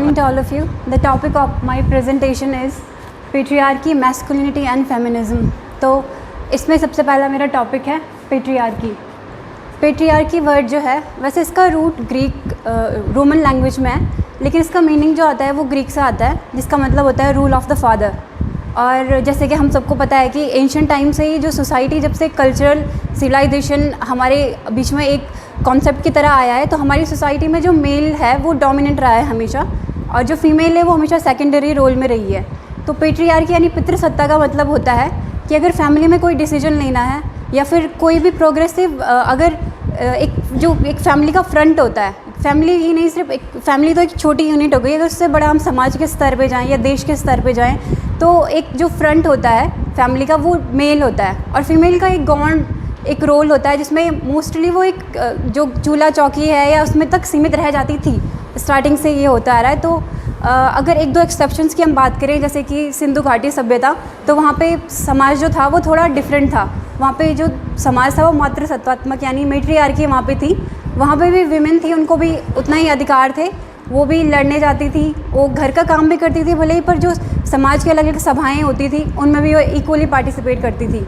morning to all of you. The topic of my presentation is patriarchy, masculinity and feminism. तो इसमें सबसे पहला मेरा टॉपिक है पेट्रियार्की. पेट्रियार्की वर्ड जो है वैसे इसका रूट ग्रीक रोमन लैंग्वेज में है, लेकिन इसका मीनिंग जो आता है वो ग्रीक से आता है, जिसका मतलब होता है रूल ऑफ द फादर. और जैसे कि हम सबको पता है कि एंशिएंट टाइम से ही जो सोसाइटी, जब से कल्चरल सिविलाइजेशन हमारे बीच में एक कॉन्सेप्ट की तरह आया है, तो हमारी सोसाइटी में जो मेल है वो डोमिनेंट रहा है हमेशा, और जो फीमेल है वो हमेशा सेकेंडरी रोल में रही है. तो पेट्रियार्की यानी पितृसत्ता का मतलब होता है कि अगर फैमिली में कोई डिसीजन लेना है या फिर कोई भी प्रोग्रेसिव, अगर एक फैमिली का फ्रंट होता है, फैमिली ही नहीं, सिर्फ एक फैमिली तो एक छोटी यूनिट हो गई, अगर उससे बड़ा हम समाज के स्तर पे जाएं या देश के स्तर पे जाएं, तो एक जो फ्रंट होता है फैमिली का वो मेल होता है, और फीमेल का एक गौण एक रोल होता है जिसमें मोस्टली वो एक जो चूल्हा चौकी है या उसमें तक सीमित रह जाती थी. स्टार्टिंग से ये होता आ रहा है. तो अगर एक दो एक्सेप्शंस की हम बात करें, जैसे कि सिंधु घाटी सभ्यता, तो वहाँ पे समाज जो था वो थोड़ा डिफरेंट था. वहाँ पे जो समाज था वो मातृसत्वात्मक यानी मेट्रियार्की वहाँ पे थी. वहाँ पे भी विमेन थी, उनको भी उतना ही अधिकार थे, वो भी लड़ने जाती थी, वो घर का काम भी करती थी भले ही, पर जो समाज की अलग अलग सभाएँ होती थी उनमें भी वो इक्वली पार्टिसिपेट करती थी.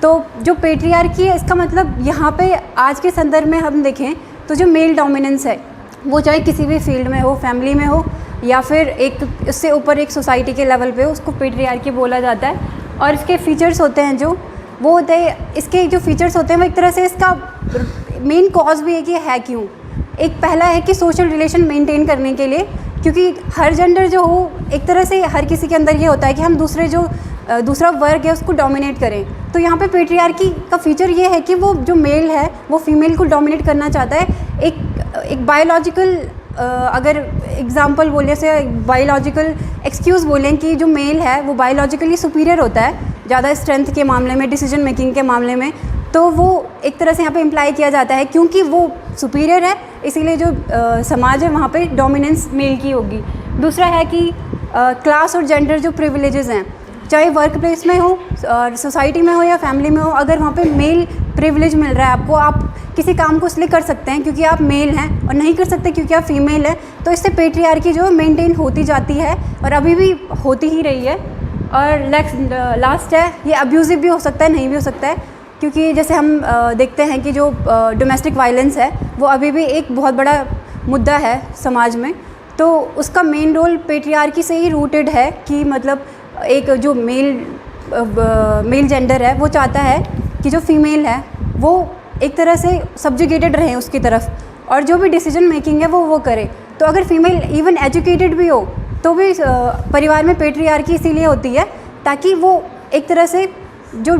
तो जो पेट्रियार्की है, इसका मतलब यहाँ पे आज के संदर्भ में हम देखें तो जो मेल डोमिनेंस है वो चाहे किसी भी फील्ड में हो, फैमिली में हो या फिर एक उससे ऊपर एक सोसाइटी के लेवल पे हो, उसको पेट्रियार्की बोला जाता है. और इसके फीचर्स होते हैं जो वो होते हैं, इसके जो फीचर्स होते हैं वो एक तरह से इसका मेन कॉज भी है कि है क्यों. एक पहला है कि सोशल रिलेशन मेंटेन करने के लिए, क्योंकि हर जेंडर जो हो एक तरह से हर किसी के अंदर ये होता है कि हम दूसरा वर्ग है उसको डोमिनेट करें. तो यहाँ पे पेट्रियार्की का फीचर ये है कि वो जो मेल है वो फीमेल को डोमिनेट करना चाहता है. एक बायोलॉजिकल अगर एग्जांपल बोले से बायोलॉजिकल एक्सक्यूज़ बोलें कि जो मेल है वो बायोलॉजिकली सुपीरियर होता है ज़्यादा स्ट्रेंथ के मामले में, डिसीजन मेकिंग के मामले में, तो वो एक तरह से यहाँ पे इम्प्लाई किया जाता है क्योंकि वो सुपीरियर है, इसीलिए जो समाज है वहाँ पे डोमिनेंस मेल की होगी. दूसरा है कि क्लास और जेंडर जो प्रिविलेजेस हैं, चाहे वर्क प्लेस में हो और सोसाइटी में हो या फैमिली में हो, अगर वहाँ पे मेल प्रिविलेज मिल रहा है आपको, आप किसी काम को इसलिए कर सकते हैं क्योंकि आप मेल हैं और नहीं कर सकते क्योंकि आप फीमेल हैं, तो इससे पेट्रियार्की जो मेंटेन होती जाती है और अभी भी होती ही रही है. और लास्ट है, ये अब्यूज़िव भी हो सकता है, नहीं भी हो सकता है, क्योंकि जैसे हम देखते हैं कि जो डोमेस्टिक वायलेंस है वो अभी भी एक बहुत बड़ा मुद्दा है समाज में. तो उसका मेन रोल पेट्रियार्की से ही रूटेड है कि मतलब एक जो मेल जेंडर है वो चाहता है कि जो फीमेल है वो एक तरह से सब्जुगेटेड रहे उसकी तरफ, और जो भी डिसीजन मेकिंग है वो करे. तो अगर फीमेल इवन एजुकेटेड भी हो तो भी परिवार में पेट्रियार्की इसीलिए होती है ताकि वो एक तरह से जो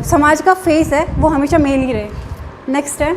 समाज का फेस है वो हमेशा मेल ही रहे. नेक्स्ट है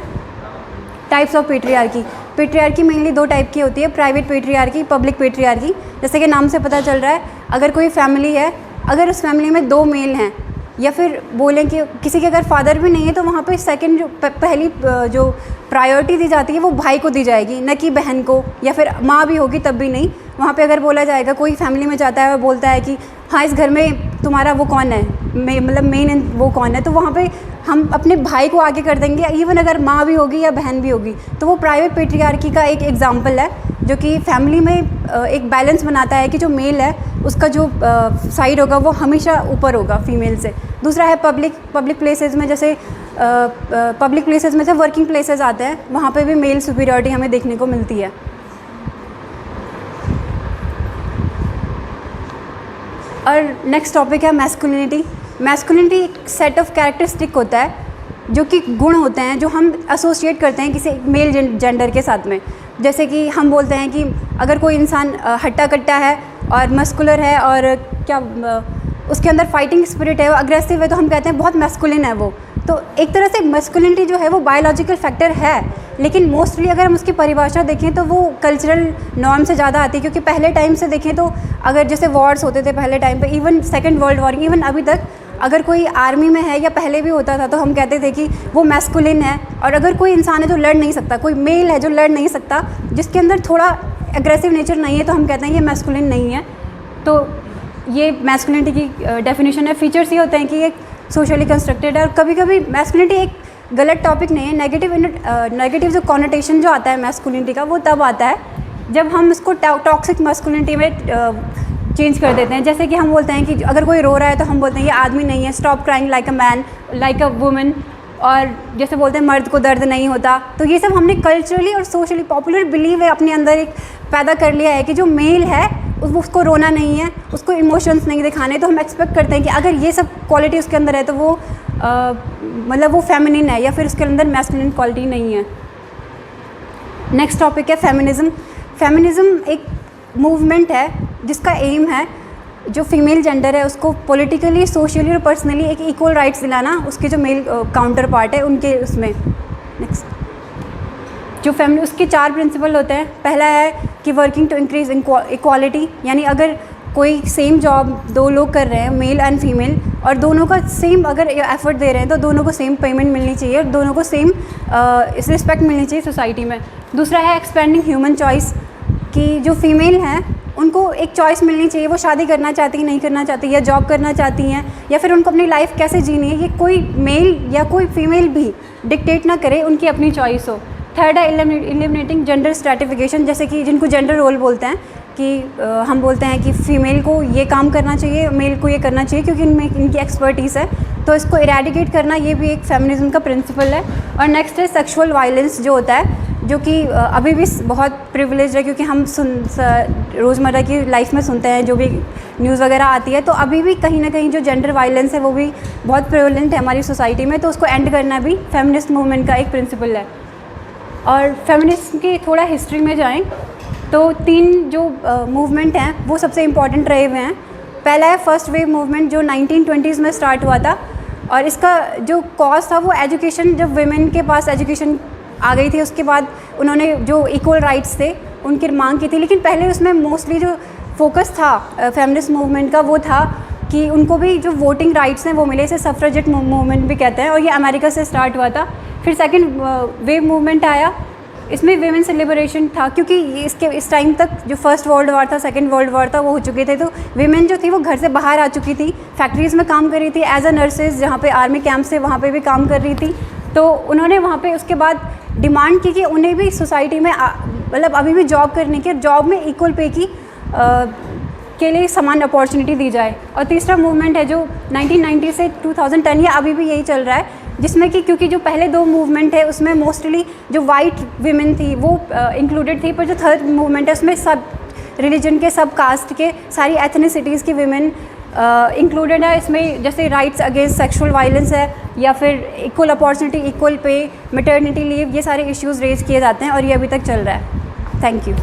types of patriarchy. Patriarchy mainly दो टाइप की होती है, प्राइवेट पेट्रियार्की, पब्लिक पेट्रियार्की. जैसे कि नाम से पता चल रहा है, अगर कोई फैमिली है, अगर उस फैमिली में दो मेल हैं या फिर बोलें कि किसी के अगर फादर भी नहीं है, तो वहाँ पे सेकंड जो पहली जो प्रायोरिटी दी जाती है वो भाई को दी जाएगी, न कि बहन को, या फिर माँ भी होगी तब भी नहीं. वहाँ पे अगर बोला जाएगा, कोई फैमिली में जाता है और बोलता है कि हाँ इस घर में तुम्हारा वो कौन है, मतलब मेन वो कौन है, तो वहाँ पे हम अपने भाई को आगे कर देंगे, इवन अगर माँ भी होगी या बहन भी होगी. तो वो प्राइवेट पेट्रियार्की का एक एग्जाम्पल है जो कि फैमिली में एक बैलेंस बनाता है कि जो मेल है उसका जो साइड होगा वो हमेशा ऊपर होगा फीमेल से. दूसरा है पब्लिक प्लेसेस में, जैसे पब्लिक प्लेसेस में से वर्किंग प्लेसेस आते हैं, वहाँ पे भी मेल सुपीरियरिटी हमें देखने को मिलती है. और नेक्स्ट टॉपिक है मैस्कुलिनिटी. मैस्कुलिनिटी एक सेट ऑफ कैरेक्टरिस्टिक होता है जो कि गुण होते हैं जो हम एसोसिएट करते हैं किसी मेल जेंडर के साथ में. जैसे कि हम बोलते हैं कि अगर कोई इंसान हट्टा कट्टा है और मस्कुलर है और क्या उसके अंदर फाइटिंग स्पिरिट है, वो अग्रेसिव है, तो हम कहते हैं बहुत मैस्कुलिन है वो. तो एक तरह से मैस्कुलिनिटी जो है वो बायोलॉजिकल फैक्टर है, लेकिन मोस्टली अगर हम उसकी परिभाषा देखें तो वो कल्चरल नॉर्म से ज़्यादा आती है. क्योंकि पहले टाइम से देखें तो अगर जैसे वॉर्स होते थे पहले टाइम पे, even second world war, even अभी तक अगर कोई आर्मी में है या पहले भी होता था तो हम कहते थे कि वो मैस्कुलिन है. और अगर कोई इंसान है जो लड़ नहीं सकता, कोई मेल है जो लड़ नहीं सकता, जिसके अंदर थोड़ा एग्रेसिव नेचर नहीं है, तो हम कहते हैं ये मैस्कुलिन नहीं है. तो ये मैस्कुलिनिटी की डेफिनेशन है. फीचर्स ये होते हैं कि ये सोशली कंस्ट्रक्टेड है, और कभी कभी मैस्कुलिनिटी एक गलत टॉपिक नहीं है. नेगेटिव जो कॉनोटेशन जो आता है मैस्कुलिनिटी का वो तब आता है जब हम इसको टॉक्सिक मस्कुलिनिटी में चेंज कर देते हैं। जैसे कि हम बोलते हैं कि अगर कोई रो रहा है तो हम बोलते हैं ये आदमी नहीं है, stop crying like a man, like a woman. और जैसे बोलते हैं मर्द को दर्द नहीं होता। तो ये सब हमने कल्चरली और सोशली पॉपुलर बिलीव है अपने अंदर एक पैदा कर लिया है कि जो मेल है उसको रोना नहीं है, उसको इमोशंस नहीं दिखाने। तो हम एक्सपेक्ट करते हैं कि अगर ये सब क्वालिटी उसके अंदर है तो वो मतलब वो फेमिनिन है, या फिर उसके अंदर मैस्कुलिन क्वालिटी नहीं है। नेक्स्ट टॉपिक है फेमिनिज़म। फेमिनिज़म एक मूवमेंट है जिसका एम है जो फीमेल जेंडर है उसको पॉलिटिकली, सोशली और पर्सनली एक इक्वल राइट्स दिलाना उसके जो मेल काउंटर पार्ट है उनके उसमें। नेक्स्ट जो फैमिली, उसके 4 प्रिंसिपल होते हैं। पहला है कि वर्किंग टू इंक्रीज इक्वालिटी, यानी अगर कोई सेम जॉब 2 लोग कर रहे हैं, मेल एंड फीमेल, और दोनों का सेम अगर एफर्ट दे रहे हैं तो दोनों को सेम पेमेंट मिलनी चाहिए और दोनों को सेम रिस्पेक्ट मिलनी चाहिए सोसाइटी में। दूसरा है एक्सपेंडिंग ह्यूमन चॉइस, कि जो फीमेल हैं उनको एक चॉइस मिलनी चाहिए, वो शादी करना चाहती, नहीं करना चाहती, या जॉब करना चाहती हैं, या फिर उनको अपनी लाइफ कैसे जीनी है, ये कोई मेल या कोई फीमेल भी डिक्टेट ना करे, उनकी अपनी चॉइस हो। थर्ड है एलिमिनेटिंग जेंडर स्ट्रैटिफिकेशन, जैसे कि जिनको जेंडर रोल बोलते हैं कि हम बोलते हैं कि फ़ीमेल को ये काम करना चाहिए, मेल को ये करना चाहिए क्योंकि इनमें इनकी एक्सपर्टीज़ है, तो इसको इरेडिकेट करना ये भी एक फेमिनिज्म का प्रिंसिपल है। और नेक्स्ट है सेक्सुअल वायलेंस जो होता है, जो कि अभी भी बहुत प्रिविलेज है क्योंकि हम रोज़मर्रा की लाइफ में सुनते हैं, जो भी न्यूज़ वगैरह आती है, तो अभी भी कहीं ना कहीं जो जेंडर वायलेंस है वो भी बहुत प्रिवलेंट है हमारी सोसाइटी में, तो उसको एंड करना भी फेमिनिस्ट मूवमेंट का एक प्रिंसिपल है। और फेमिनिस्ट की थोड़ा हिस्ट्री में जाएं तो 3 जो मूवमेंट हैं वो सबसे इम्पॉर्टेंट रहे हुए हैं। पहला है फर्स्ट वेव मूवमेंट जो 1920s में स्टार्ट हुआ था, और इसका जो कॉज था वो एजुकेशन, जब वुमेन के पास एजुकेशन आ गई थी उसके बाद उन्होंने जो इक्वल राइट्स थे उनकी मांग की थी। लेकिन पहले उसमें मोस्टली जो फोकस था फेमिनिस्ट मूवमेंट का वो था कि उनको भी जो वोटिंग राइट्स हैं वो मिले, इसे सफ्रेजेट मूवमेंट भी कहते हैं, और ये अमेरिका से स्टार्ट हुआ था। फिर सेकंड वेव मूवमेंट आया, इसमें वीमेन से लिबरेशन था क्योंकि इसके इस टाइम तक जो फर्स्ट वर्ल्ड वॉर था, सेकंड वर्ल्ड वॉर था, वो हो चुके थे, तो वीमेन जो थी वो घर से बाहर आ चुकी थी, फैक्ट्रीज़ में काम कर रही थी एज अ नर्सेज, जहाँ पे आर्मी कैंप से वहाँ पे भी काम कर रही थी। तो उन्होंने वहाँ पे उसके बाद डिमांड की कि उन्हें भी सोसाइटी में मतलब अभी भी जॉब करने की, जॉब में इक्वल पे की के लिए समान अपॉर्चुनिटी दी जाए। और तीसरा मूवमेंट है जो 1990 से 2010 या अभी भी यही चल रहा है, जिसमें कि क्योंकि जो पहले 2 मूवमेंट है उसमें मोस्टली जो वाइट वीमेन थी वो इंक्लूडेड थी, पर जो थर्ड मूवमेंट है उसमें सब रिलीजन के, सब कास्ट के, सारी एथनिसिटीज़ की वीमेन इंक्लूडेड है। इसमें जैसे राइट्स अगेंस्ट सेक्सुअल वायलेंस है, या फिर equal opportunity, equal pay, maternity leave, ये सारे इश्यूज़ रेज किए जाते हैं और ये अभी तक चल रहा है। Thank you.